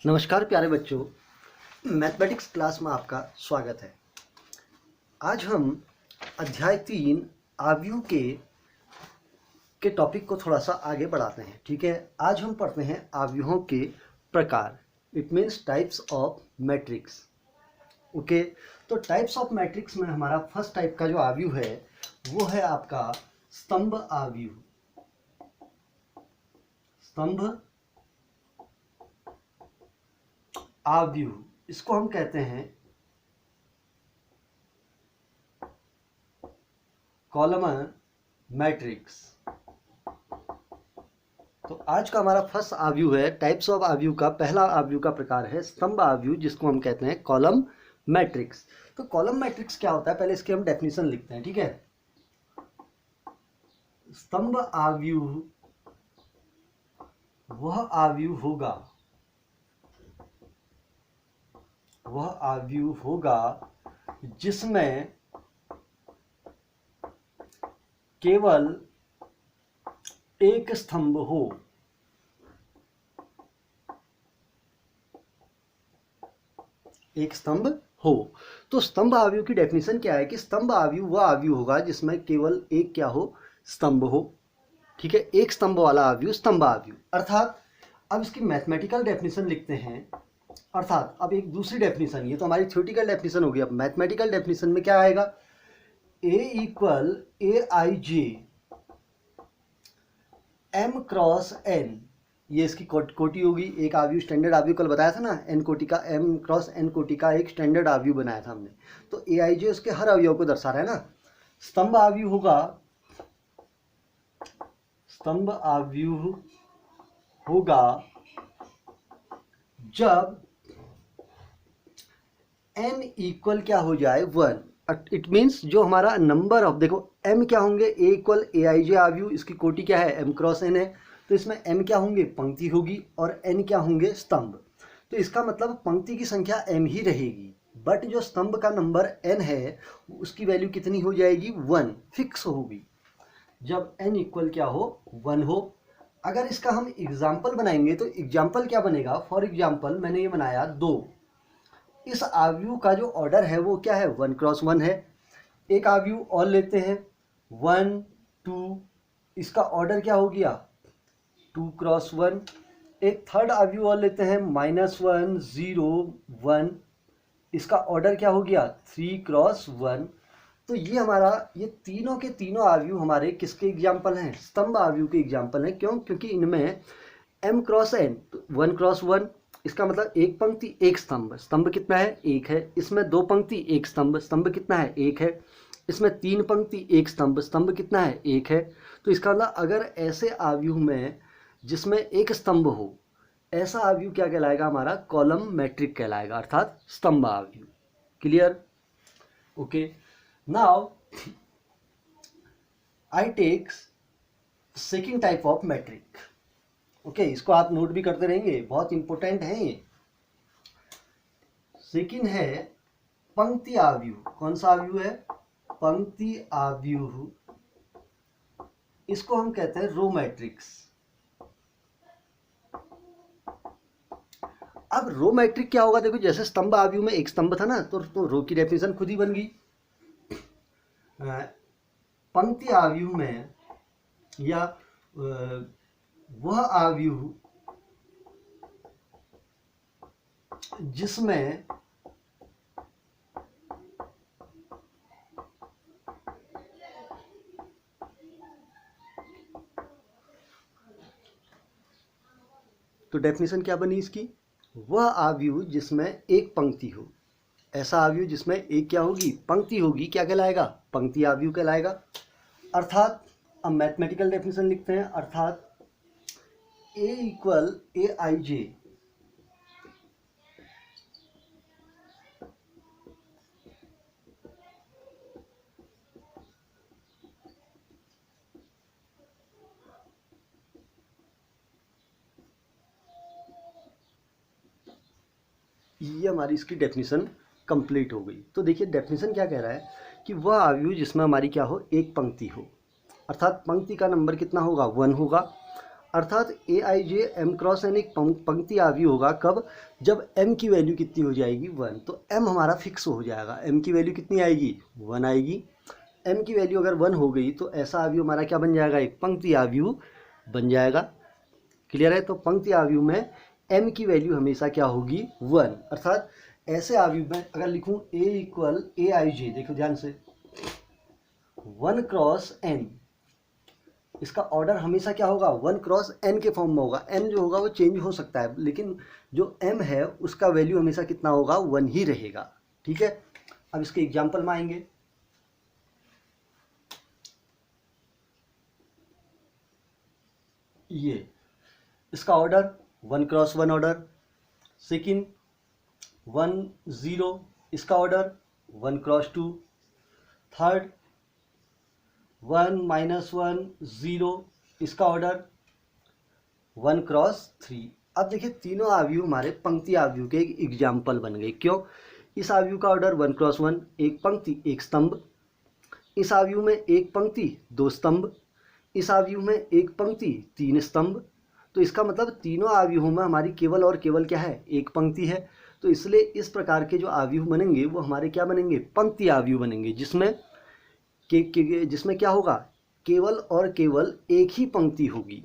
नमस्कार प्यारे बच्चों, मैथमेटिक्स क्लास में आपका स्वागत है। आज हम अध्याय 3 आव्यूह के टॉपिक को थोड़ा सा आगे बढ़ाते हैं। ठीक है, आज हम पढ़ते हैं आव्यूहों के प्रकार। It means types of matrix. Okay, तो टाइप्स ऑफ मैट्रिक्स में हमारा फर्स्ट टाइप का जो आव्यूह है वो है आपका स्तंभ आव्यूह। स्तंभ आव्यूह, इसको हम कहते हैं कॉलमर मैट्रिक्स। तो आज का हमारा फर्स्ट आव्यूह है, टाइप्स ऑफ आव्यूह का पहला आव्यूह का प्रकार है स्तंभ आव्यूह, जिसको हम कहते हैं कॉलम मैट्रिक्स। तो कॉलम मैट्रिक्स क्या होता है, पहले इसकी हम डेफिनेशन लिखते हैं। ठीक है, स्तंभ आव्यूह वह आव्यूह होगा जिसमें केवल एक स्तंभ हो। एक स्तंभ हो। तो स्तंभ आव्यूह की डेफिनेशन क्या है कि स्तंभ आव्यूह वह आव्यूह होगा जिसमें केवल एक क्या हो, स्तंभ हो। ठीक है, एक स्तंभ वाला आव्यूह स्तंभ आव्यूह। अर्थात अब इसकी मैथमेटिकल डेफिनेशन लिखते हैं। अर्थात अब एक दूसरी डेफिनेशन, ये तो हमारी थ्योरेटिकल डेफिनेशन होगी। अब मैथमेटिकल डेफिनेशन में क्या आएगा, ए equal a i j m cross N, ये इसकी कोटि होगी। एक आव्यूह स्टैंडर्ड आव्यूह कल बताया था ना, एन कोटि का, एम क्रॉस एन कोटि का एक स्टैंडर्ड आव्यूह बनाया था हमने। तो ए आई जे उसके हर अवयव को दर्शा रहा है ना। स्तंभ आव्यूह होगा जब n इक्वल क्या हो जाए 1। इट मीन्स जो हमारा नंबर ऑफ, देखो m क्या होंगे, a इक्वल ए आई जे आव्यूह, इसकी कोटि क्या है, m क्रॉस n है। तो इसमें m क्या होंगे, पंक्ति होगी, और n क्या होंगे, स्तंभ। तो इसका मतलब पंक्ति की संख्या m ही रहेगी, बट जो स्तंभ का नंबर n है उसकी वैल्यू कितनी हो जाएगी, 1 फिक्स होगी जब n इक्वल क्या हो, 1 हो। अगर इसका हम एग्जाम्पल बनाएंगे तो एग्जाम्पल क्या बनेगा, फॉर एग्जाम्पल मैंने ये बनाया 2। इस आव्यूह का जो ऑर्डर है वो क्या है, 1 क्रॉस 1 है। एक आव्यूह और लेते हैं 1 2, इसका ऑर्डर क्या हो गया, 2 क्रॉस 1। एक थर्ड आव्यूह और लेते हैं -1 0 1, इसका ऑर्डर क्या हो गया, 3 क्रॉस 1। तो ये हमारा, ये तीनों के तीनों आव्यूह हमारे किसके एग्जाम्पल हैं, स्तंभ आव्यूह के एग्जाम्पल हैं। क्यों, क्योंकि इनमें m क्रॉस n 1 क्रॉस 1, इसका मतलब एक पंक्ति एक स्तंभ। स्तंभ कितना है, एक है। इसमें दो पंक्ति एक स्तंभ। स्तंभ कितना है, एक है। इसमें तीन पंक्ति एक स्तंभ। स्तंभ कितना है, एक है। तो इसका मतलब अगर ऐसे आव्यूह में जिसमें एक स्तंभ हो, ऐसा आव्यूह क्या कहलाएगा, हमारा कॉलम मैट्रिक कहलाएगा, अर्थात स्तंभ आव्यूह। Clear, okay. Now I take second type of matrix. Okay, इसको आप नोट भी करते रहेंगे, बहुत इंपॉर्टेंट है ये। सेकेंड है पंक्ति आव्यूह। कौन सा आव्यूह है, पंक्ति आव्यूह। इसको हम कहते हैं रो मैट्रिक्स। अब रो मैट्रिक क्या होगा, देखो जैसे स्तंभ आव्यूह में एक स्तंभ था ना, तो रो की डेफिनेशन खुद ही बन गई। पंक्ति आव्यूह में या वह आव्यूह जिसमें तो डेफिनेशन क्या बनी इसकी, वह आव्यूह जिसमें एक पंक्ति हो। ऐसा आव्यूह जिसमें एक क्या होगी, पंक्ति होगी, क्या कहलाएगा, पंक्ति आव्यूह कहलाएगा। अर्थात अब मैथमेटिकल डेफिनेशन लिखते हैं। अर्थात a इक्वल ए आई जे ये हमारी इसकी डेफिनेशन कंप्लीट हो गई। तो देखिए डेफिनेशन क्या कह रहा है कि वह आव्यूह जिसमें हमारी क्या हो, एक पंक्ति हो। अर्थात पंक्ति का नंबर कितना होगा, 1 होगा। अर्थात ए i j m cross N एक पंक्ति आव्यूह होगा कब, जब m की वैल्यू कितनी हो जाएगी 1। तो m हमारा फिक्स हो जाएगा, m की वैल्यू कितनी आएगी 1 आएगी। m की वैल्यू अगर 1 हो गई तो ऐसा आव्यूह हमारा क्या बन जाएगा, एक पंक्ति आव्यूह बन जाएगा। क्लियर है। तो पंक्ति आव्यूह में m की वैल्यू हमेशा क्या होगी 1। अर्थात ऐसे आव्यूह में अगर लिखूं a इक्वल ए आई जे, देखो ध्यान से 1 क्रॉस n, इसका ऑर्डर हमेशा क्या होगा 1 क्रॉस n के फॉर्म में होगा। n जो होगा वो चेंज हो सकता है, लेकिन जो m है उसका वैल्यू हमेशा कितना होगा 1 ही रहेगा। ठीक है। अब इसके एग्जांपल में आएंगे। ये इसका ऑर्डर 1 क्रॉस 1 ऑर्डर, सेकेंड 1 0, इसका ऑर्डर 1 क्रॉस 2, थर्ड 1 -1 0, इसका ऑर्डर 1 क्रॉस 3। अब देखिए तीनों आव्यूह हमारे पंक्ति आव्यूह के एक एग्जाम्पल बन गए। क्यों, इस आव्यूह का ऑर्डर 1 क्रॉस 1, एक पंक्ति एक स्तंभ, इस आव्यूह में एक पंक्ति 2 स्तंभ, इस आव्यूह में एक पंक्ति 3 स्तंभ। तो इसका मतलब तीनों आव्यूहों में हमारी केवल और केवल क्या है, एक पंक्ति है। तो इसलिए इस प्रकार के जो आव्यूह बनेंगे वो हमारे क्या बनेंगे, पंक्ति आव्यूह बनेंगे, जिसमें क्या होगा, केवल और केवल एक ही पंक्ति होगी।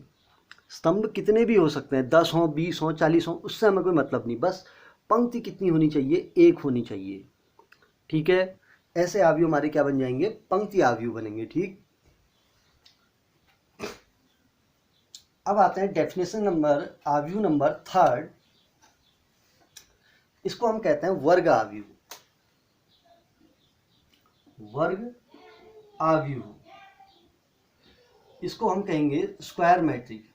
स्तंभ कितने भी हो सकते हैं, 10 हो 20 हो 40 हो, उससे हमें कोई मतलब नहीं, बस पंक्ति कितनी होनी चाहिए, एक होनी चाहिए। ठीक है। ऐसे आव्यूह हमारे क्या बन जाएंगे, पंक्ति आव्यूह बनेंगे। ठीक। अब आते हैं डेफिनेशन नंबर, आव्यूह नंबर 3, इसको हम कहते हैं वर्ग आव्यूह। वर्ग आव्यूह, इसको हम कहेंगे स्क्वायर मैट्रिक।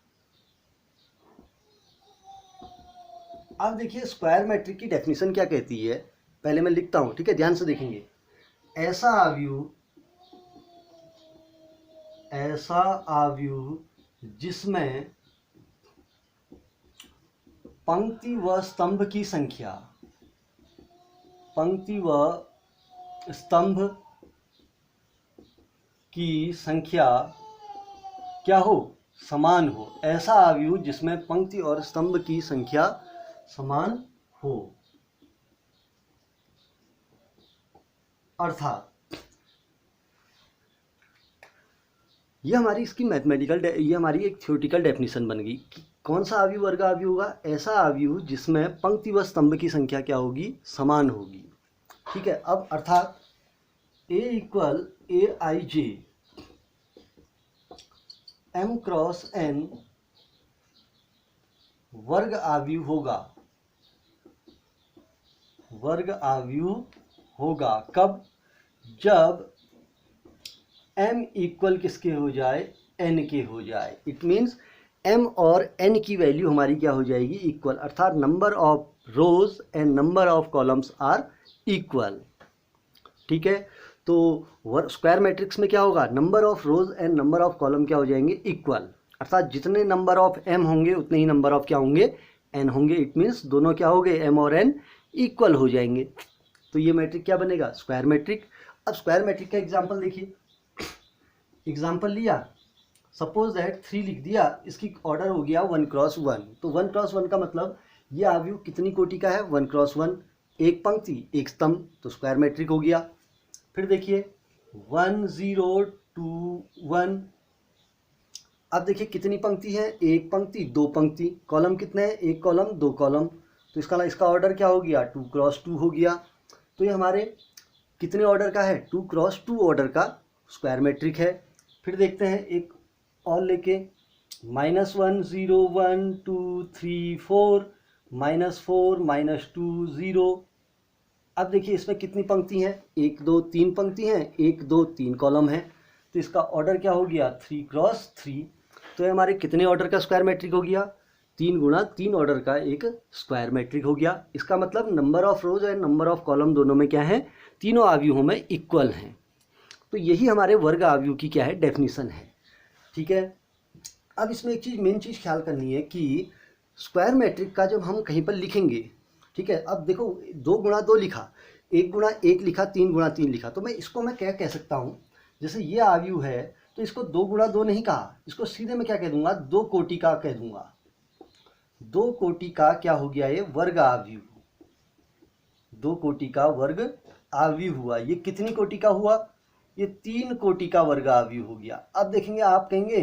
अब देखिए स्क्वायर मैट्रिक की डेफिनेशन क्या कहती है, पहले मैं लिखता हूं, ठीक है, ध्यान से देखेंगे। ऐसा आव्यूह जिसमें पंक्ति व स्तंभ की संख्या, पंक्ति व स्तंभ की संख्या क्या हो, समान हो। ऐसा आव्यूह जिसमें पंक्ति और स्तंभ की संख्या समान हो। अर्थात ये हमारी इसकी मैथमेटिकल, ये हमारी एक थ्योरेटिकल डेफिनेशन बन गई कि कौन सा आव्यूह वर्ग आव्यूह होगा, ऐसा आव्यूह जिसमें पंक्ति व स्तंभ की संख्या क्या होगी, समान होगी। ठीक है। अब अर्थात A equal a i j m cross n वर्ग आव्यूह होगा, वर्ग आव्यूह होगा कब, जब m इक्वल किसके हो जाए, n के हो जाए। इट मीन्स m और n की वैल्यू हमारी क्या हो जाएगी, इक्वल। अर्थात number of rows and number of columns are equal. ठीक है। तो स्क्वायर मैट्रिक्स में क्या होगा, number of rows and number of column क्या हो जाएंगे, इक्वल। अर्थात जितने नंबर ऑफ m होंगे उतने ही नंबर ऑफ क्या होंगे, n होंगे। इट मीन्स दोनों क्या हो गए, m और n इक्वल हो जाएंगे। तो ये मैट्रिक क्या बनेगा, स्क्वायर मैट्रिक। अब स्क्वायर मैट्रिक का एग्जांपल देखिए। एग्जांपल लिया, सपोज दैट 3 लिख दिया, इसकी ऑर्डर हो गया 1 क्रॉस 1। तो 1 क्रॉस 1 का मतलब ये आव्यूह कितनी कोटि का है, 1 क्रॉस 1, एक पंक्ति एक स्तंभ, तो स्क्वायर मैट्रिक हो गया। फिर देखिए 1 0 2 1। अब देखिए कितनी पंक्ति है, एक पंक्ति दो पंक्ति, कॉलम कितने हैं, एक कॉलम दो कॉलम, तो इसका ऑर्डर क्या हो गया, 2 क्रॉस 2 हो गया। तो ये हमारे कितने ऑर्डर का है, 2 क्रॉस 2 ऑर्डर का स्क्वायर मैट्रिक है। फिर देखते हैं एक और लेके, -1 0 1 2 3 4, -4 -2 0। अब देखिए इसमें कितनी पंक्ति हैं, 1 2 3 पंक्ति हैं, 1 2 3 कॉलम है, तो इसका ऑर्डर क्या हो गया, 3 क्रॉस 3। तो ये हमारे कितने ऑर्डर का स्क्वायर मैट्रिक हो गया, 3 गुणा 3 ऑर्डर का एक स्क्वायर मैट्रिक हो गया। इसका मतलब number of rows and number of column दोनों में क्या है, तीनों आव्यूहों में इक्वल हैं। तो यही हमारे वर्ग आव्यूह की क्या है, डेफिनेशन है। ठीक है। अब इसमें एक चीज़, मेन चीज़ ख्याल करनी है कि स्क्वायर मैट्रिक का जब हम कहीं पर लिखेंगे, ठीक है, अब देखो 2 गुणा 2 लिखा, 1 गुणा 1 लिखा, 3 गुणा 3 लिखा, तो मैं इसको क्या कह सकता हूँ, जैसे ये आव्यूह है तो इसको 2 गुणा 2 नहीं कहा, इसको सीधे मैं क्या कह दूंगा, 2 कोटि का कह दूंगा। 2 कोटि का क्या हो गया, ये वर्ग आव्यूह, 2 कोटि का वर्ग आव्यूह हुआ। ये कितनी कोटि का हुआ, ये 3 कोटि का वर्ग आव्यूह हो गया। अब देखेंगे, आप कहेंगे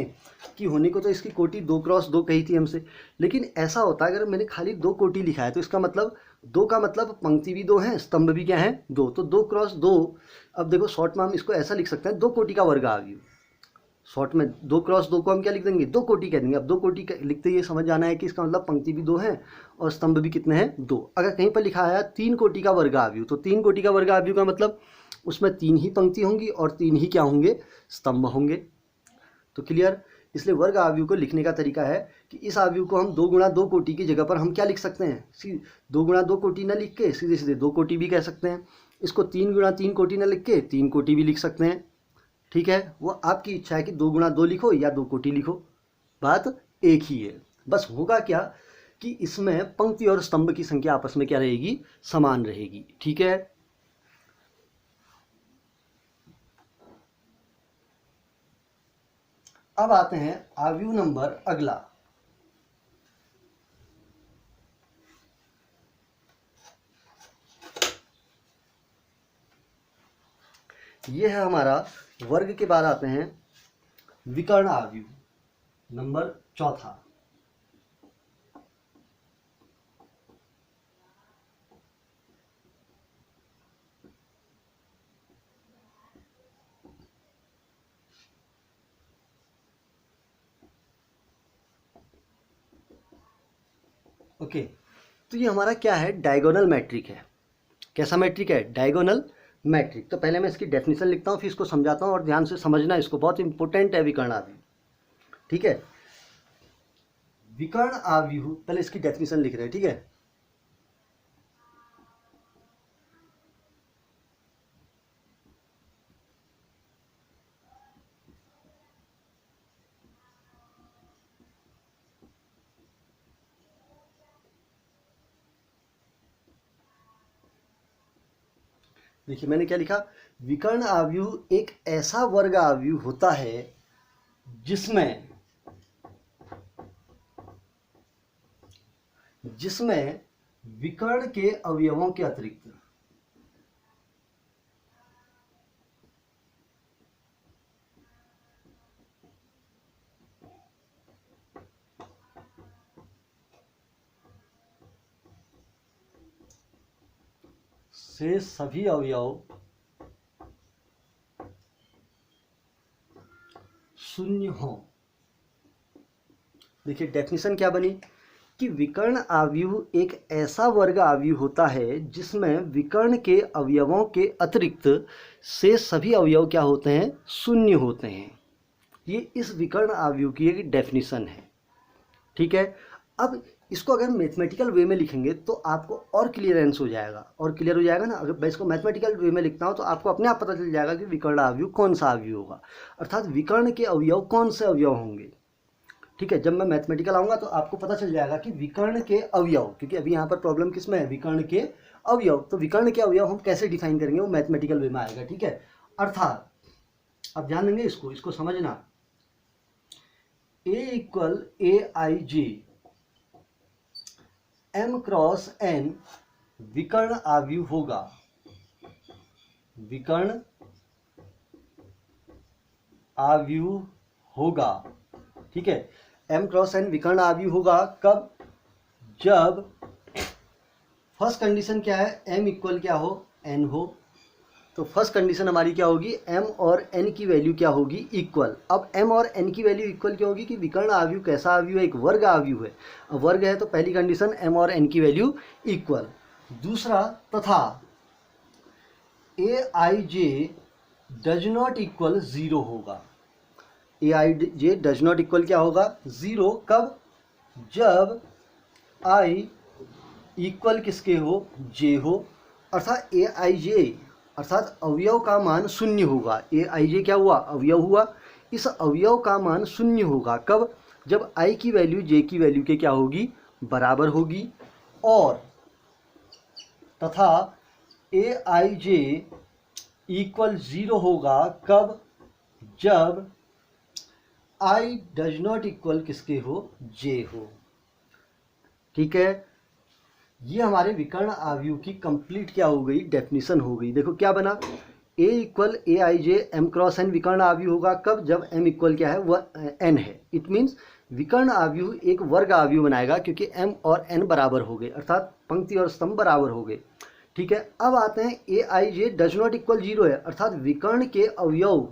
कि होने को तो इसकी कोटि 2 क्रॉस 2 कही थी हमसे, लेकिन ऐसा होता है अगर मैंने खाली 2 कोटि लिखा है तो इसका मतलब 2 का मतलब पंक्ति भी 2 है, स्तंभ भी क्या है 2, तो 2 क्रॉस 2। अब देखो शॉर्ट में हम इसको ऐसा लिख सकते हैं, 2 कोटि का वर्ग आव्यूह। शॉर्ट में 2 क्रॉस 2 को हम क्या लिख देंगे, 2 कोटि कह देंगे। अब 2 कोटि लिखते ये समझ जाना है कि इसका मतलब पंक्ति भी 2 है और स्तंभ भी कितने हैं 2। अगर कहीं पर लिखा है 3 कोटि का वर्ग आव्यूह, तो 3 कोटि का वर्ग आव्यूह का मतलब उसमें 3 ही पंक्ति होंगी और 3 ही क्या होंगे, स्तंभ होंगे। तो क्लियर। इसलिए वर्ग आव्यूह को लिखने का तरीका है कि इस आव्यूह को हम 2 गुणा 2 कोटि की जगह पर हम क्या लिख सकते हैं, 2 गुणा 2 कोटि न लिख के सीधे सीधे 2 कोटि भी कह सकते हैं। इसको 3 गुणा 3 कोटि न लिख के 3 कोटि भी लिख सकते हैं। ठीक है, वो आपकी इच्छा है कि 2 गुणा 2 लिखो या 2 कोटि लिखो, बात एक ही है। बस होगा क्या कि इसमें पंक्ति और स्तंभ की संख्या आपस में क्या रहेगी, समान रहेगी। ठीक है, अब आते हैं आव्यूह नंबर अगला। ये है हमारा वर्ग के बाद आते हैं विकर्ण आव्यूह नंबर चौथा। ओके, तो ये हमारा क्या है, डायगोनल मैट्रिक है। कैसा मैट्रिक है, डायगोनल मैट्रिक। तो पहले मैं इसकी डेफिनेशन लिखता हूँ, फिर इसको समझाता हूँ और ध्यान से समझना, इसको बहुत इंपॉर्टेंट है विकर्ण आव्यूह। ठीक है, विकर्ण आव्यूह, पहले इसकी डेफिनेशन लिख रहे हैं। ठीक है, देखिए मैंने क्या लिखा, विकर्ण आव्यूह एक ऐसा वर्ग आव्यूह होता है जिसमें विकर्ण के अवयवों के अतिरिक्त से सभी अवयव शून्य हो। देखिए डेफिनेशन क्या बनी कि विकर्ण आव्यूह एक ऐसा वर्ग आव्यूह होता है जिसमें विकर्ण के अवयवों के अतिरिक्त से सभी अवयव क्या होते हैं, शून्य होते हैं। ये इस विकर्ण आव्यूह की एक डेफिनेशन है। ठीक है, अब इसको अगर मैथमेटिकल वे में लिखेंगे तो आपको और क्लियरेंस हो जाएगा, और क्लियर हो जाएगा ना। अगर मैं इसको मैथमेटिकल वे में लिखता हूँ तो आपको अपने आप पता चल जाएगा कि विकर्ण आव्यूह कौन सा आव्यूह होगा, अर्थात विकर्ण के अवयव कौन से अवयव होंगे। ठीक है, जब मैं मैथमेटिकल आऊँगा तो आपको पता चल जाएगा कि विकर्ण के अवयव, क्योंकि अभी यहाँ पर प्रॉब्लम किस में है, विकर्ण के अवयव। तो विकर्ण के अवयव हम कैसे डिफाइन करेंगे, वो मैथमेटिकल वे में आएगा। ठीक है, अर्थात अब ध्यान देंगे, इसको समझना, A equal AIJ M cross N विकर्ण आव्यूह होगा, विकर्ण आव्यूह होगा। ठीक है, M क्रॉस N विकर्ण आव्यूह होगा कब, जब फर्स्ट कंडीशन क्या है, M इक्वल क्या हो, N हो। तो फर्स्ट कंडीशन हमारी क्या होगी, M और N की वैल्यू क्या होगी, इक्वल। अब M और N की वैल्यू इक्वल क्या होगी कि विकर्ण आव्यूह कैसा आव्यूह है, एक वर्ग आव्यूह है। अब वर्ग है तो पहली कंडीशन M और N की वैल्यू इक्वल। दूसरा, तथा AIJ डज नॉट इक्वल 0 होगा। AIJ डज नॉट इक्वल क्या होगा, 0। कब, जब I इक्वल किसके हो, J हो, अर्थात AIJ अर्थात अवयव का मान शून्य होगा। AIJ क्या हुआ, अवयव हुआ, इस अवयव का मान शून्य होगा। कब, जब I की वैल्यू J की वैल्यू के क्या होगी, बराबर होगी। और तथा AIJ इक्वल 0 होगा कब, जब आई डज नॉट इक्वल किसके हो, जे हो। ठीक है, ये हमारे विकर्ण आव्यूह की कंप्लीट क्या हो गई, डेफिनेशन हो गई। देखो क्या बना, ए equal a i j m cross N विकर्ण आव्यूह होगा कब, जब एम इक्वल क्या है, वह एन है। इट मीन्स विकर्ण आव्यूह एक वर्ग आव्यूह बनाएगा क्योंकि एम और एन बराबर हो गए, अर्थात पंक्ति और स्तंभ बराबर हो गए। ठीक है, अब आते हैं ए i J does not equal zero है, अर्थात विकर्ण के अवयव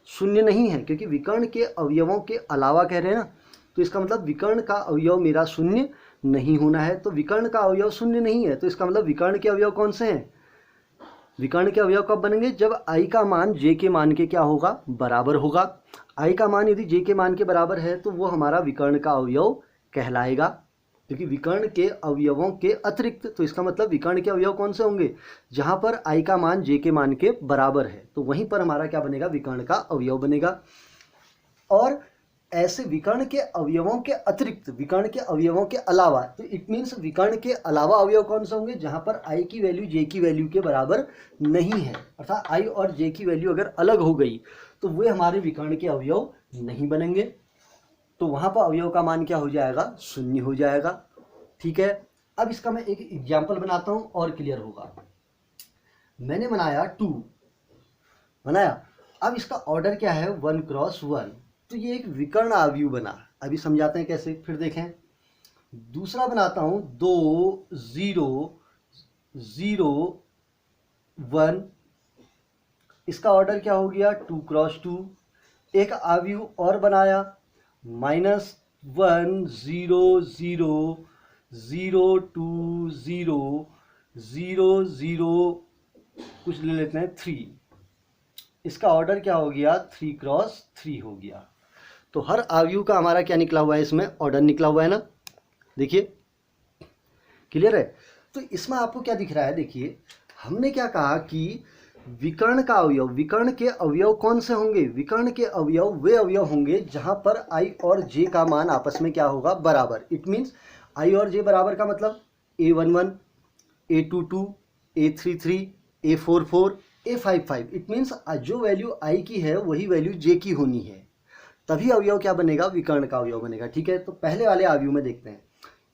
शून्य नहीं है, क्योंकि विकर्ण के अवयवों के अलावा कह रहे हैं ना, तो इसका मतलब विकर्ण का अवयव मेरा शून्य नहीं होना है। तो विकर्ण का अवयव शून्य नहीं है, तो इसका मतलब विकर्ण के अवयव कौन से हैं, विकर्ण के अवयव कब बनेंगे, जब आई का मान जे के मान के क्या होगा, बराबर होगा। आई का मान यदि जे के मान के बराबर है तो वो हमारा विकर्ण का अवयव कहलाएगा, क्योंकि विकर्ण के अवयवों के अतिरिक्त, तो इसका मतलब विकर्ण के अवयव कौन से होंगे, जहां पर आई का मान जे के मान के बराबर है, तो वहीं पर हमारा क्या बनेगा, विकर्ण का अवयव बनेगा। और ऐसे विकर्ण के अवयवों के अतिरिक्त, विकर्ण के अवयवों के अलावा, तो इट मीन्स विकर्ण के अलावा अवयव कौन से होंगे, जहां पर आई की वैल्यू जे की वैल्यू के बराबर नहीं है, अर्थात आई और जे की वैल्यू अगर अलग हो गई तो वे हमारे विकर्ण के अवयव नहीं बनेंगे, तो वहां पर अवयव का मान क्या हो जाएगा, शून्य हो जाएगा। ठीक है, अब इसका मैं एक एग्जाम्पल बनाता हूं और क्लियर होगा। मैंने बनाया 2 बनाया, अब इसका ऑर्डर क्या है, 1 क्रॉस 1, तो ये एक विकर्ण आव्यूह बना। अभी समझाते हैं कैसे, फिर देखें। दूसरा बनाता हूं 2 0 0 1, इसका ऑर्डर क्या हो गया, 2 क्रॉस 2। एक आव्यूह और बनाया -1 0 0 0 2 0 0 0, कुछ ले लेते हैं 3, इसका ऑर्डर क्या हो गया, 3 क्रॉस 3 हो गया। तो हर आव्यूह का हमारा क्या निकला हुआ है, इसमें ऑर्डर निकला हुआ है ना, देखिए क्लियर है। तो इसमें आपको क्या दिख रहा है, देखिए हमने क्या कहा कि विकर्ण का अवयव, विकर्ण के अवयव कौन से होंगे, विकर्ण के अवयव वे अवयव होंगे जहां पर आई और जे का मान आपस में क्या होगा, बराबर। इट मीन्स आई और जे बराबर का मतलब A11 A22 A33 A44 A55, it means जो वैल्यू आई की है वही वैल्यू जे की होनी है, तभी अवयव क्या बनेगा, विकर्ण का अवयव बनेगा। ठीक है, तो पहले वाले अवयव में देखते हैं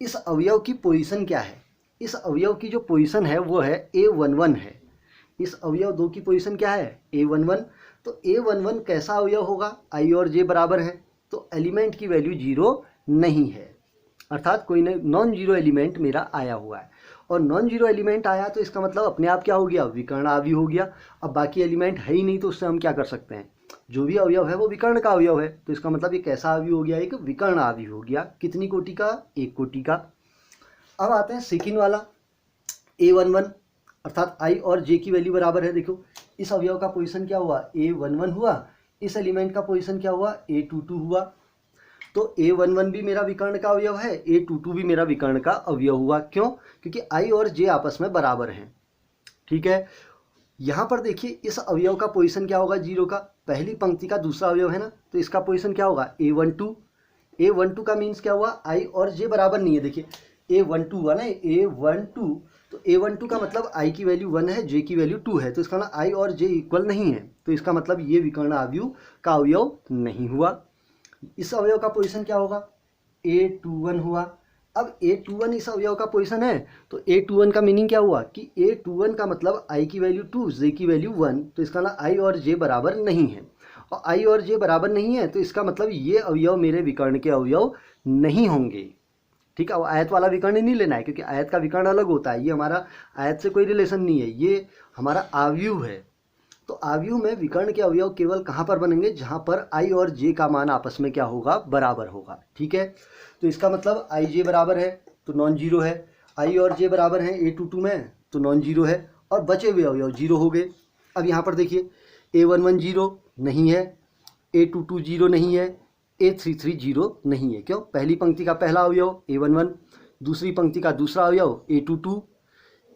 इस अवयव की पोजीशन क्या है। इस अवयव की जो पोजीशन है वो है A11 है। इस अवयव 2 की पोजीशन क्या है, A11। तो A11 कैसा अवयव होगा, आई और जे बराबर है, तो एलिमेंट की वैल्यू 0 नहीं है, अर्थात कोई नॉन जीरो एलिमेंट मेरा आया हुआ है, और नॉन जीरो एलिमेंट आया तो इसका मतलब अपने आप क्या हो गया, विकर्ण आव्यूह हो गया। अब बाकी एलिमेंट है ही नहीं, तो उससे हम क्या कर सकते हैं, जो भी अवयव है वो विकर्ण का अवयव है, तो इसका मतलब ये कैसा आव्यूह हो गया, एक विकर्ण आव्यूह हो गया। कितनी कोटि का, 1 कोटि का। अब आते हैं सेकंड वाला A11, अर्थात आई और जे की वैल्यू बराबर है। देखो इस अवयव का पोजीशन क्या हुआ, A11 हुआ, इस एलिमेंट का पोजीशन क्या हुआ, A22 हुआ। तो A11 भी मेरा विकर्ण का अवयव है, A22 भी मेरा विकर्ण का अवयव हुआ। क्यों, क्योंकि आई और जे आपस में बराबर हैं। ठीक है, यहाँ पर देखिए इस अवयव का पोजीशन क्या होगा, 0 का, पहली पंक्ति का दूसरा अवयव है ना, तो इसका पोजीशन क्या होगा, A12। A12 का मीन्स क्या हुआ, आई और जे बराबर नहीं है। देखिए A12 हुआ ना, A12, तो A12 का मतलब आई की वैल्यू 1 है, जे की वैल्यू 2 है, तो इसका मतलब आई और जे इक्वल नहीं है, तो इसका मतलब ये विकर्ण आव्यूह का अवयव नहीं हुआ। इस अवयव का पोजीशन क्या होगा, A21 हुआ। अब A21 इस अवयव का पोजीशन है, तो A21 का मीनिंग क्या हुआ कि A21 का मतलब आई की वैल्यू 2, जे की वैल्यू 1, तो इसका मतलब आई और जे बराबर नहीं है, और आई और जे बराबर नहीं है तो इसका मतलब ये अवयव मेरे विकर्ण के अवयव नहीं होंगे। ठीक है, अब आयत वाला विकर्ण नहीं लेना है, क्योंकि आयत का विकर्ण अलग होता है, ये हमारा आयत से कोई रिलेशन नहीं है, ये हमारा आव्यूह है। तो आव्यूह में विकर्ण के अवयव केवल कहाँ पर बनेंगे, जहाँ पर आई और जे का मान आपस में क्या होगा, बराबर होगा। ठीक है, तो इसका मतलब आई जे बराबर है तो नॉन जीरो है, आई और जे बराबर हैं A22 में तो नॉन जीरो है, और बचे हुए अवयव 0 हो गए। अब यहाँ पर देखिए A11 0 नहीं है, A22 0 नहीं है, A33 0 नहीं है। क्यों, पहली पंक्ति का पहला अवयव A11, दूसरी पंक्ति का दूसरा अवयव A22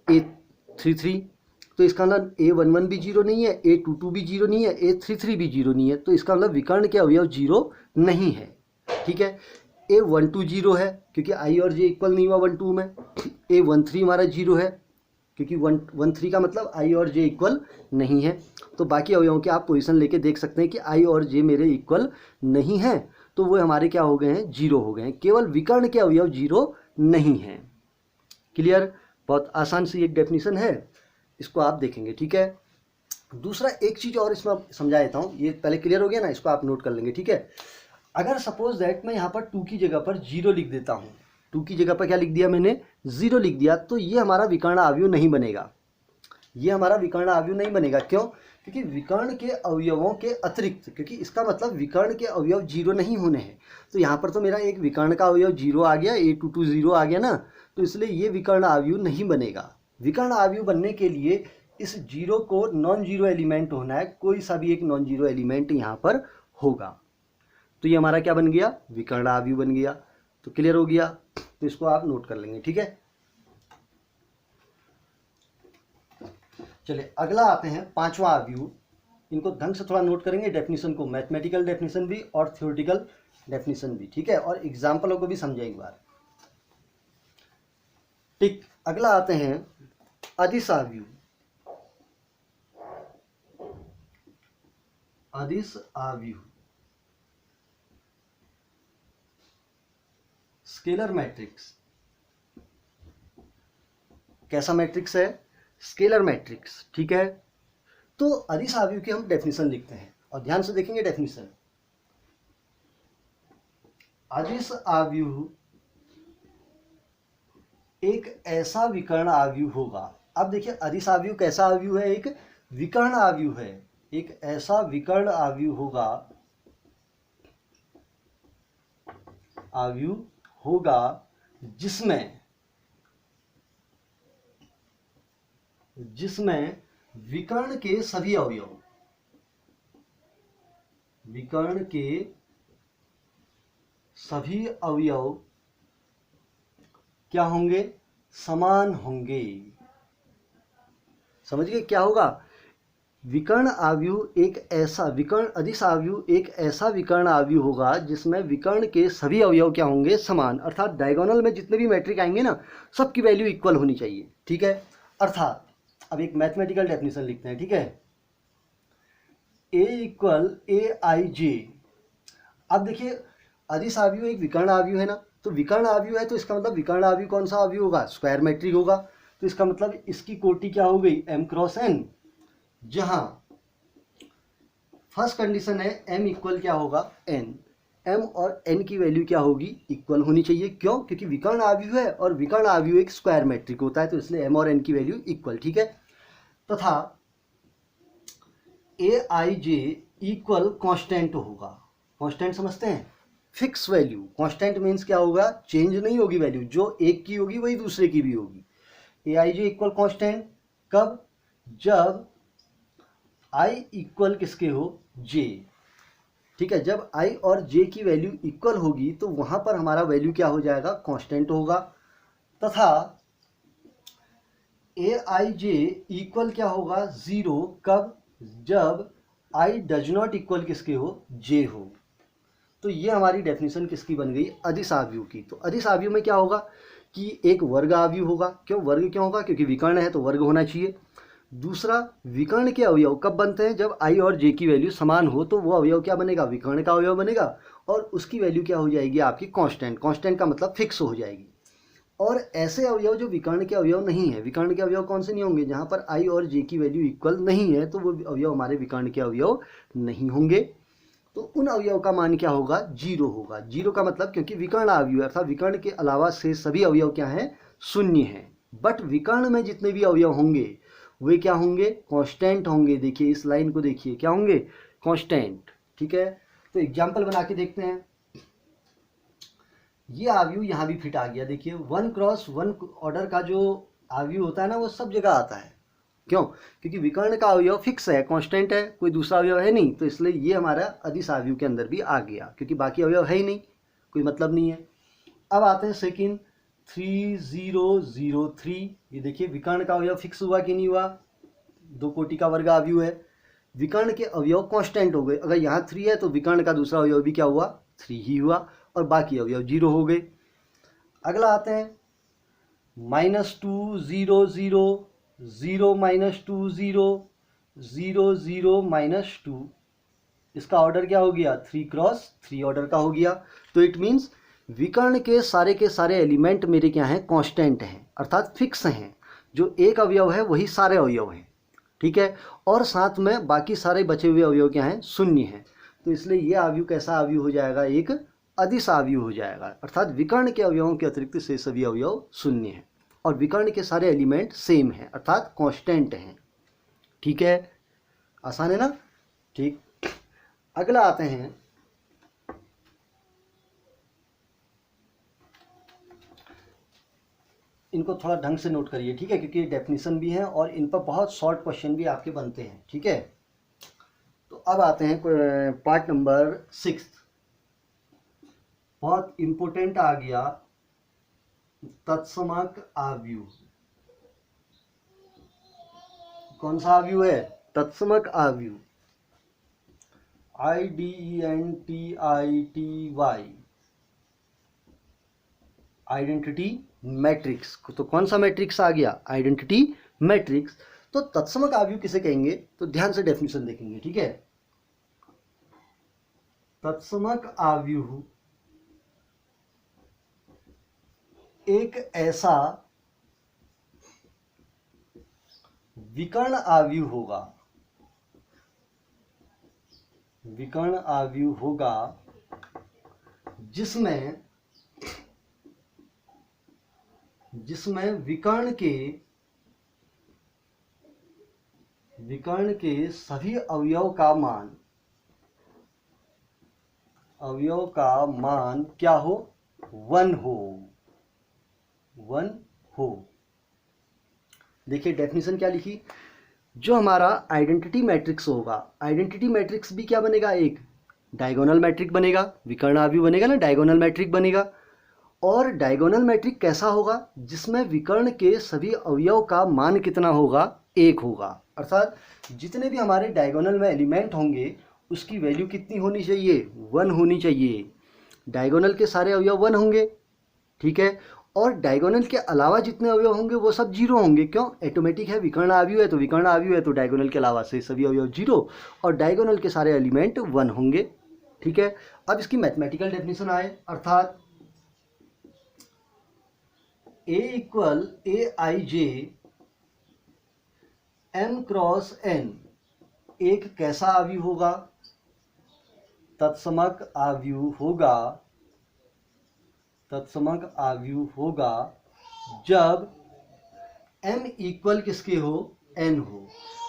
A33, तो इसका मतलब A11 भी 0 नहीं है, A22 भी 0 नहीं है, A33 भी 0 नहीं है, तो इसका मतलब विकर्ण के अवयव 0 नहीं है। ठीक है, A12 0 है, क्योंकि आई और जे इक्वल नहीं हुआ 12 में। A13 हमारा 0 है, क्योंकि 1 3 का मतलब आई और जे इक्वल नहीं है। तो बाकी अवयवों की आप पोजीशन लेके देख सकते हैं कि आई और जे मेरे इक्वल नहीं है, तो वो हमारे क्या हो गए हैं, जीरो हो गए हैं। केवल विकर्ण के अवयव जीरो नहीं हैं। क्लियर? बहुत आसान सी एक डेफिनेशन है, इसको आप देखेंगे। ठीक है, दूसरा एक चीज़ और इसमें समझा देता हूँ, ये पहले क्लियर हो गया ना, इसको आप नोट कर लेंगे। ठीक है, अगर सपोज दैट मैं यहाँ पर 2 की जगह पर 0 लिख देता हूँ, 2 की जगह पर क्या लिख दिया मैंने, 0 लिख दिया, तो ये हमारा विकर्ण अवयव नहीं बनेगा। ये हमारा विकर्ण अवयव नहीं बनेगा। क्यों? क्योंकि विकर्ण के अवयवों के अतिरिक्त, क्योंकि इसका मतलब विकर्ण के अवयव 0 नहीं होने हैं, तो यहाँ पर तो मेरा एक विकर्ण का अवयव 0 आ गया, A22 0 आ गया ना, तो इसलिए ये विकर्ण अवयव नहीं बनेगा। विकर्ण अवयव बनने के लिए इस 0 को नॉन जीरो एलिमेंट होना है, कोई सा भी एक नॉन जीरो एलिमेंट यहाँ पर होगा, तो ये हमारा क्या बन गया, विकर्ण अवयव बन गया। तो क्लियर हो गया, तो इसको आप नोट कर लेंगे। ठीक है, चलिए अगला आते हैं पांचवा अवयव। इनको ढंग से थोड़ा नोट करेंगे, डेफिनेशन को, मैथमेटिकल डेफिनेशन भी और थ्योरेटिकल डेफिनेशन भी। ठीक है, और एग्जाम्पलों को भी समझें एक बार। ठीक, अगला आते हैं अदिश अवयव। अदिश अवयव स्केलर मैट्रिक्स। कैसा मैट्रिक्स है, स्केलर मैट्रिक्स। ठीक है, तो अदिश अवयव की हम डेफिनेशन लिखते हैं और ध्यान से देखेंगे डेफिनेशन। अदिश अवयव एक ऐसा विकर्ण अवयव होगा। अब देखिए अदिश अवयव कैसा अवयव है, एक विकर्ण अवयव है, एक ऐसा विकर्ण अवयव होगा, अवयव होगा जिसमें विकर्ण के सभी अवयव, विकर्ण के सभी अवयव क्या होंगे, समान होंगे। समझ गए क्या होगा, विकर्ण अवयव एक ऐसा विकर्ण, अदिश अवयव एक ऐसा विकर्ण अवयव होगा जिसमें विकर्ण के सभी अवयव क्या होंगे, समान। अर्थात डायगोनल में जितने भी मैट्रिक आएंगे ना, सबकी वैल्यू इक्वल होनी चाहिए। ठीक है, अर्थात अब एक मैथमेटिकल डेफिनेशन लिखते हैं। ठीक है, A इक्वल AIJ। अब देखिए अदिश अवयव एक विकर्ण अवयव है ना, तो विकर्ण अवयव है तो इसका मतलब विकर्ण अवयव कौन सा अवयव होगा, स्क्वायर मैट्रिक होगा। तो इसका मतलब इसकी कोटि क्या हो गई, m क्रॉस n, जहां फर्स्ट कंडीशन है m इक्वल क्या होगा n, m और n की वैल्यू क्या होगी, इक्वल होनी चाहिए। क्यों? क्योंकि विकर्ण अवयव है और विकर्ण अवयव एक स्क्वायर मैट्रिक होता है, तो इसलिए m और n की वैल्यू इक्वल। ठीक है, तथा AIJ इक्वल कांस्टेंट होगा। कांस्टेंट समझते हैं, फिक्स वैल्यू। कांस्टेंट मीन्स क्या होगा, चेंज नहीं होगी वैल्यू, जो एक की होगी वही दूसरे की भी होगी। AIJ इक्वल कांस्टेंट कब, जब I इक्वल किसके हो, J। ठीक है, जब I और J की वैल्यू इक्वल होगी तो वहां पर हमारा वैल्यू क्या हो जाएगा, कांस्टेंट होगा। तथा AIJ इक्वल क्या होगा, 0, कब, जब I डज नॉट इक्वल किसके हो, J हो। तो ये हमारी डेफिनेशन किसकी बन गई, अदिश अवयव की। तो अदिश अवयव में क्या होगा कि एक वर्ग अवयव होगा। क्यों वर्ग, क्यों होगा, क्योंकि विकर्ण है तो वर्ग होना चाहिए। दूसरा, विकर्ण के अवयव कब बनते हैं, जब I और J की वैल्यू समान हो, तो वो अवयव क्या बनेगा, विकर्ण का अवयव बनेगा, और उसकी वैल्यू क्या हो जाएगी, आपकी कांस्टेंट। कांस्टेंट का मतलब फिक्स हो जाएगी। और ऐसे अवयव जो विकर्ण के अवयव नहीं है, विकर्ण के अवयव कौन से नहीं होंगे, जहां पर I और J की वैल्यू इक्वल नहीं है, तो वो अवयव हमारे विकर्ण के अवयव नहीं होंगे। तो उन अवयव का मान क्या होगा, 0 होगा। 0 का मतलब, क्योंकि विकर्ण अवयव अर्थात विकर्ण के अलावा से सभी अवयव क्या हैं, शून्य हैं। बट विकर्ण में जितने भी अवयव होंगे वे क्या होंगे, कांस्टेंट होंगे। देखिए इस लाइन को देखिए, क्या होंगे, कांस्टेंट। ठीक है, तो एग्जाम्पल बना के देखते हैं। ये अवयव यहाँ भी फिट आ गया। देखिए 1 क्रॉस 1 ऑर्डर का जो अवयव होता है ना, वो सब जगह आता है। क्यों? क्योंकि विकर्ण का अवयव फिक्स है, कांस्टेंट है, कोई दूसरा अवयव है नहीं, तो इसलिए ये हमारा अदिश अवयव के अंदर भी आ गया, क्योंकि बाकी अवयव है ही नहीं, कोई मतलब नहीं है। अब आते हैं सेकंड, 3003। ये देखिए विकर्ण का अवयव फिक्स हुआ कि नहीं हुआ, 2 कोटि का वर्ग अवयव है। विकर्ण के अवयव कांस्टेंट हो गए। अगर यहाँ 3 है तो विकर्ण का दूसरा अवयव भी क्या हुआ, 3 ही हुआ, और बाकी अवयव 0 हो गए। अगला आते हैं -2001। 0 माइनस 2 0, 0 0 माइनस 2, इसका ऑर्डर क्या हो गया 3 क्रॉस 3 ऑर्डर का हो गया। तो इट मीन्स विकर्ण के सारे एलिमेंट मेरे क्या हैं, कांस्टेंट हैं, अर्थात फिक्स हैं। जो एक अवयव है वही सारे अवयव हैं, ठीक है। और साथ में बाकी सारे बचे हुए अवयव क्या हैं, शून्य हैं। तो इसलिए ये अवयव कैसा अवयव हो जाएगा, एक अदिश अवयव हो जाएगा, अर्थात विकर्ण के अवयवों के अतिरिक्त से सभी अवयव शून्य हैं और विकर्ण के सारे एलिमेंट सेम हैं, अर्थात कांस्टेंट हैं। ठीक है, आसान है ना। ठीक, अगला आते हैं इनको थोड़ा ढंग से नोट करिए, ठीक है, क्योंकि डेफिनेशन भी है और इन पर बहुत शॉर्ट क्वेश्चन भी आपके बनते हैं, ठीक है। तो अब आते हैं पार्ट नंबर 6, बहुत इंपॉर्टेंट आ गया, तत्समक आव्यूह। कौन सा आव्यूह है, तत्समक आव्यूह, IDENTITY, आइडेंटिटी मैट्रिक्स। तो कौन सा मैट्रिक्स आ गया, आइडेंटिटी मैट्रिक्स। तो तत्समक आव्यूह किसे कहेंगे, तो ध्यान से डेफिनेशन देखेंगे, ठीक है। तत्समक आव्यूह एक ऐसा विकर्ण आव्यूह होगा, विकर्ण आव्यूह होगा जिसमें विकर्ण के सभी अवयव का मान क्या हो, 1 हो। देखिए डेफिनेशन क्या लिखी, जो हमारा आइडेंटिटी मैट्रिक्स होगा, आइडेंटिटी मैट्रिक्स भी क्या बनेगा, एक डायगोनल मैट्रिक बनेगा, विकर्ण आव्यूह बनेगा ना, डायगोनल मैट्रिक बनेगा। और डायगोनल मैट्रिक कैसा होगा, जिसमें विकर्ण के सभी अवयव का मान कितना होगा, 1 होगा। अर्थात जितने भी हमारे डायगोनल में एलिमेंट होंगे उसकी वैल्यू कितनी होनी चाहिए, 1 होनी चाहिए। डायगोनल के सारे अवयव 1 होंगे, ठीक है। और डायगोनल के अलावा जितने अवयव होंगे वो सब 0 होंगे, क्यों, ऑटोमेटिक है, विकर्ण आव्यूह है तो विकर्ण आव्यूह है, तो डायगोनल के अलावा से सभी अवयव 0 और डायगोनल के सारे एलिमेंट 1 होंगे, ठीक है। अब इसकी मैथमेटिकल डेफिनेशन आए, अर्थात A equal AIJ M cross N एक कैसा आव्यूह होगा, तत्समक आव्यूह होगा जब M इक्वल किसके हो, N हो।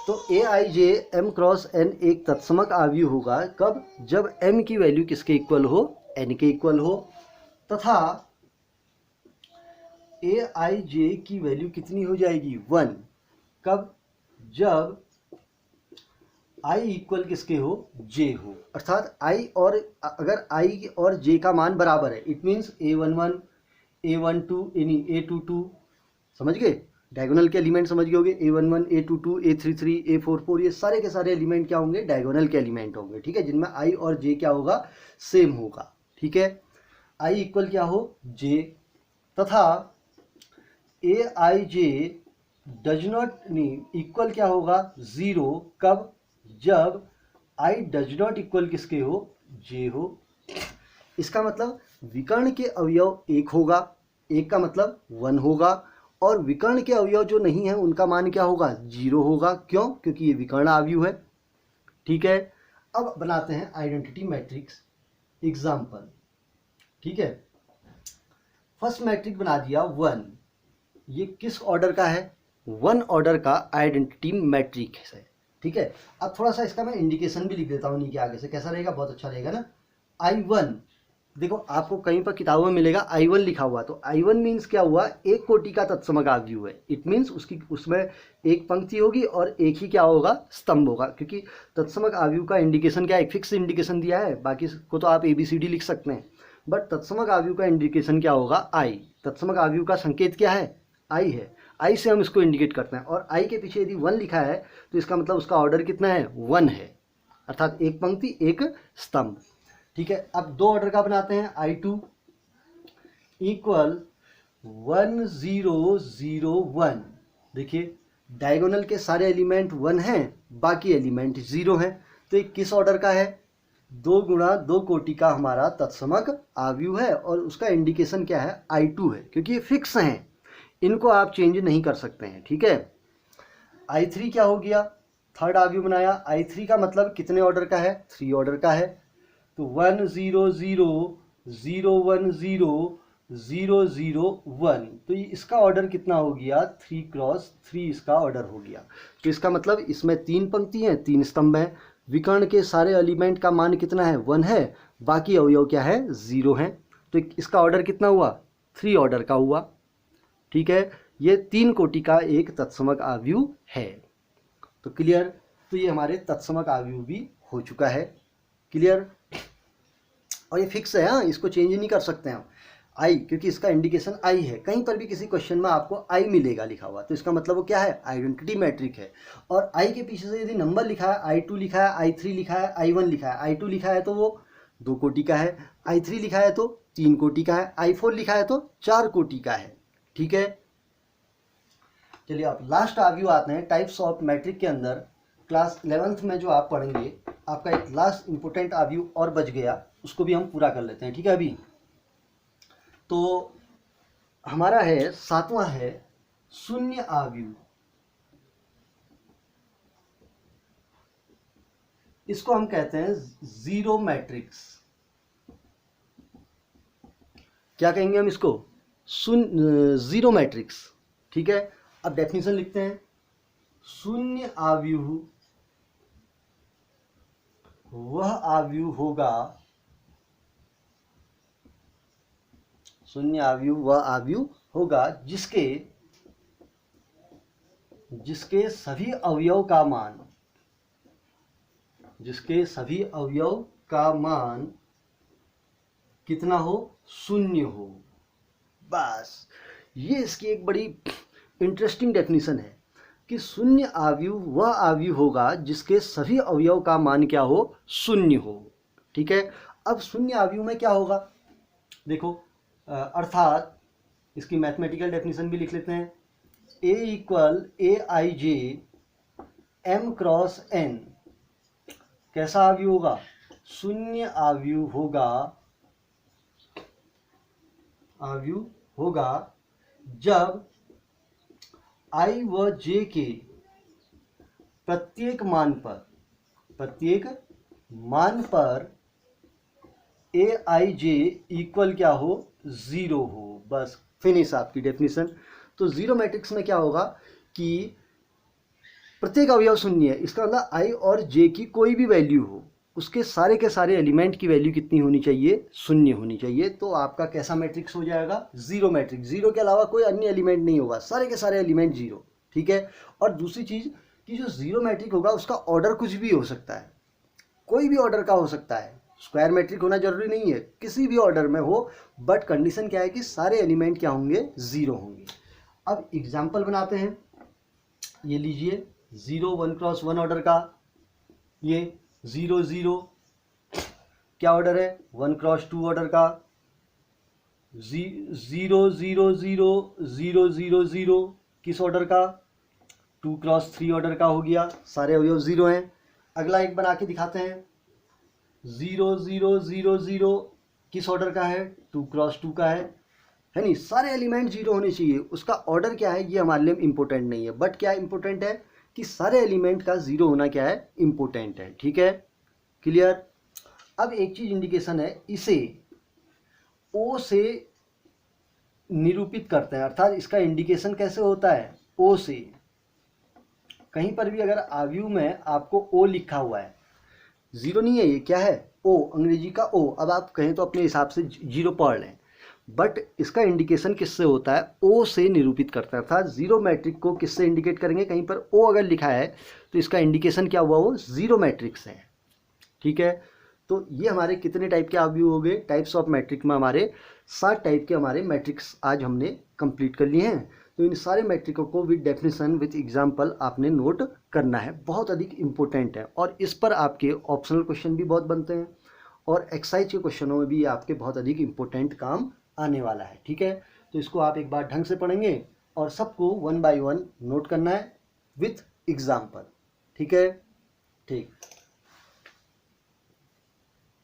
तो AIJ M क्रॉस N एक तत्समक आव्यूह होगा कब, जब M की वैल्यू किसके इक्वल हो, N के इक्वल हो, तथा AIJ की वैल्यू कितनी हो जाएगी, 1, कब, जब I इक्वल किसके हो, J हो। अर्थात I और अगर I और J का मान बराबर है, इट मीन्स A11 A12 यानी A22, समझ गए, डायगोनल के एलिमेंट समझ गए होंगे, A11 A22 A33 A44, ये सारे के सारे एलिमेंट क्या होंगे, डायगोनल के एलिमेंट होंगे, ठीक है, जिनमें I और J क्या होगा, सेम होगा, ठीक है। I इक्वल क्या हो, J, तथा AIJ डज नॉट इक्वल क्या होगा, 0, कब, जब I डज नॉट इक्वल किसके हो, J हो। इसका मतलब विकर्ण के अवयव 1 होगा, 1 का मतलब 1 होगा, और विकर्ण के अवयव जो नहीं है उनका मान क्या होगा, 0 होगा, क्यों, क्योंकि ये विकर्ण आव्यूह है, ठीक है। अब बनाते हैं आइडेंटिटी मैट्रिक्स एग्जाम्पल, ठीक है। फर्स्ट मैट्रिक्स बना दिया 1, ये किस ऑर्डर का है, 1 ऑर्डर का आइडेंटिटी मैट्रिक्स है, ठीक है। अब थोड़ा सा इसका मैं इंडिकेशन भी लिख देता हूँ नीचे आगे से, कैसा रहेगा, बहुत अच्छा रहेगा ना। I1, देखो आपको कहीं पर किताबों में मिलेगा I1 लिखा हुआ, तो I1 मीन्स क्या हुआ, एक कोटि का तत्समक आव्यूह है, इट मीन्स उसमें एक पंक्ति होगी और एक ही क्या होगा, स्तंभ होगा, क्योंकि तत्समक आव्यूह का इंडिकेशन क्या है, एक फिक्स इंडिकेशन दिया है, बाकी को तो आप ABCD लिख सकते हैं, बट तत्समक आव्यूह का इंडिकेशन क्या होगा, I। तत्समक आव्यूह का संकेत क्या है, I है, I से हम इसको इंडिकेट करते हैं, और I के पीछे यदि 1 लिखा है तो इसका मतलब उसका ऑर्डर कितना है, 1 है, अर्थात एक पंक्ति एक स्तंभ, ठीक है। अब 2 ऑर्डर का बनाते हैं, I2 इक्वल 1 0 0 1, देखिए डायगोनल के सारे एलिमेंट 1 हैं, बाकी एलिमेंट 0 हैं। तो ये किस ऑर्डर का है? 2 गुणा 2 कोटि का हमारा तत्समक आव्यूह है और उसका इंडिकेशन क्या है? I2 है, क्योंकि ये फिक्स हैं, इनको आप चेंज नहीं कर सकते हैं। ठीक है, I3 क्या हो गया? थर्ड आव्यूह बनाया। I3 का मतलब कितने ऑर्डर का है? 3 ऑर्डर का है। तो 1 0 0 0 1 0 0 0 1, तो ये इसका ऑर्डर कितना हो गया? 3 क्रॉस 3 इसका ऑर्डर हो गया। तो इसका मतलब इसमें 3 पंक्ति हैं, 3 स्तंभ हैं। विकर्ण के सारे एलिमेंट का मान कितना है? 1 है, बाकी अवयव क्या है? 0 हैं। तो इसका ऑर्डर कितना हुआ? 3 ऑर्डर का हुआ। ठीक है, ये 3 कोटि का एक तत्समक आव्यूह है। तो क्लियर? तो ये हमारे तत्समक आव्यूह भी हो चुका है। क्लियर? और ये फिक्स है, हाँ, इसको चेंज नहीं कर सकते हैं हम। आई, क्योंकि इसका इंडिकेशन आई है। कहीं पर भी किसी क्वेश्चन में आपको आई मिलेगा लिखा हुआ, तो इसका मतलब वो क्या है? आइडेंटिटी मैट्रिक है। और आई के पीछे से यदि नंबर लिखा है, I2 लिखा है, I3 लिखा है, I1 लिखा है, I2 लिखा है तो वो 2 कोटि का है, I3 लिखा है तो 3 कोटि का है, I4 लिखा है तो 4 कोटि का है। ठीक है, चलिए आप लास्ट आव्यूह आते हैं। टाइप्स ऑफ मैट्रिक के अंदर क्लास 11th में जो आप पढ़ेंगे, आपका एक लास्ट इंपोर्टेंट आव्यूह और बच गया, उसको भी हम पूरा कर लेते हैं। ठीक है, अभी तो हमारा है 7वां है शून्य आव्यूह। इसको हम कहते हैं जीरो मैट्रिक्स। क्या कहेंगे हम इसको? Zero matrix. ठीक है, अब डेफिनेशन लिखते हैं। शून्य आव्यूह वह आव्यूह होगा, शून्य आव्यूह वह आव्यूह होगा जिसके सभी अवयव का मान, जिसके सभी अवयव का मान कितना हो? 0 हो। बस ये इसकी एक बड़ी इंटरेस्टिंग डेफिनेशन है कि शून्य आव्यूह वह आव्यूह होगा जिसके सभी अवयव का मान क्या हो? 0 हो। ठीक है, अब शून्य आव्यूह में क्या होगा? देखो, अर्थात इसकी मैथमेटिकल डेफिनेशन भी लिख लेते हैं। A equal AIJ M cross N कैसा आव्यूह होगा? शून्य आव्यूह होगा जब I व J के प्रत्येक मान पर AIJ इक्वल क्या हो? 0 हो। बस फिनिश आपकी डेफिनेशन। तो जीरो मैट्रिक्स में क्या होगा कि प्रत्येक अवयव शून्य है, इसका मतलब I और J की कोई भी वैल्यू हो, उसके सारे के सारे एलिमेंट की वैल्यू कितनी होनी चाहिए? 0 होनी चाहिए। तो आपका कैसा मैट्रिक्स हो जाएगा? Zero matrix. जीरो के अलावा कोई अन्य एलिमेंट नहीं होगा, सारे के सारे एलिमेंट 0। ठीक है, और दूसरी चीज कि जो जीरो मैट्रिक होगा उसका ऑर्डर कुछ भी हो सकता है, कोई भी ऑर्डर का हो सकता है, स्क्वायर मैट्रिक होना जरूरी नहीं है, किसी भी ऑर्डर में हो, बट कंडीशन क्या है कि सारे एलिमेंट क्या होंगे? 0 होंगे। अब एग्जाम्पल बनाते हैं। ये लीजिए 0 1 क्रॉस 1 ऑर्डर का, ये 0 0 क्या ऑर्डर है? 1 क्रॉस 2 ऑर्डर का, 0 0 0 0 0 0 किस ऑर्डर का? 2 क्रॉस 3 ऑर्डर का हो गया, सारे अवयव 0 हैं। अगला एक बना के दिखाते हैं। 0 0 0 0 किस ऑर्डर का है? 2 क्रॉस 2 का है नहीं? सारे एलिमेंट 0 होने चाहिए। उसका ऑर्डर क्या है ये हमारे लिए इम्पोर्टेंट नहीं है, बट क्या इम्पोर्टेंट है कि सारे एलिमेंट का 0 होना क्या है? इम्पोर्टेंट है। ठीक है, क्लियर? अब एक चीज इंडिकेशन है, इसे O से निरूपित करते हैं, अर्थात इसका इंडिकेशन कैसे होता है? O से। कहीं पर भी अगर आव्यूह में आपको O लिखा हुआ है, 0 नहीं है, ये क्या है? O, अंग्रेजी का O। अब आप कहें तो अपने हिसाब से 0 पढ़ लें, बट इसका इंडिकेशन किससे होता है? O से निरूपित करता है। अर्थात जीरो मैट्रिक को किससे इंडिकेट करेंगे? कहीं पर O अगर लिखा है तो इसका इंडिकेशन क्या हुआ? वो जीरो मैट्रिक्स है। ठीक है, तो ये हमारे कितने टाइप के आव्यूह हो गए? टाइप्स ऑफ मैट्रिक में हमारे 7 टाइप के हमारे मैट्रिक्स आज हमने कंप्लीट कर लिए हैं। तो इन सारे मैट्रिकों को विद डेफिनेशन विद एग्जाम्पल आपने नोट करना है, बहुत अधिक इंपॉर्टेंट है। और इस पर आपके ऑप्शनल क्वेश्चन भी बहुत बनते हैं और एक्सरसाइज के क्वेश्चनों में भी आपके बहुत अधिक इंपॉर्टेंट काम आने वाला है। ठीक है, तो इसको आप एक बार ढंग से पढ़ेंगे और सबको 1 बाय 1 नोट करना है। With example. ठीक है, ठीक।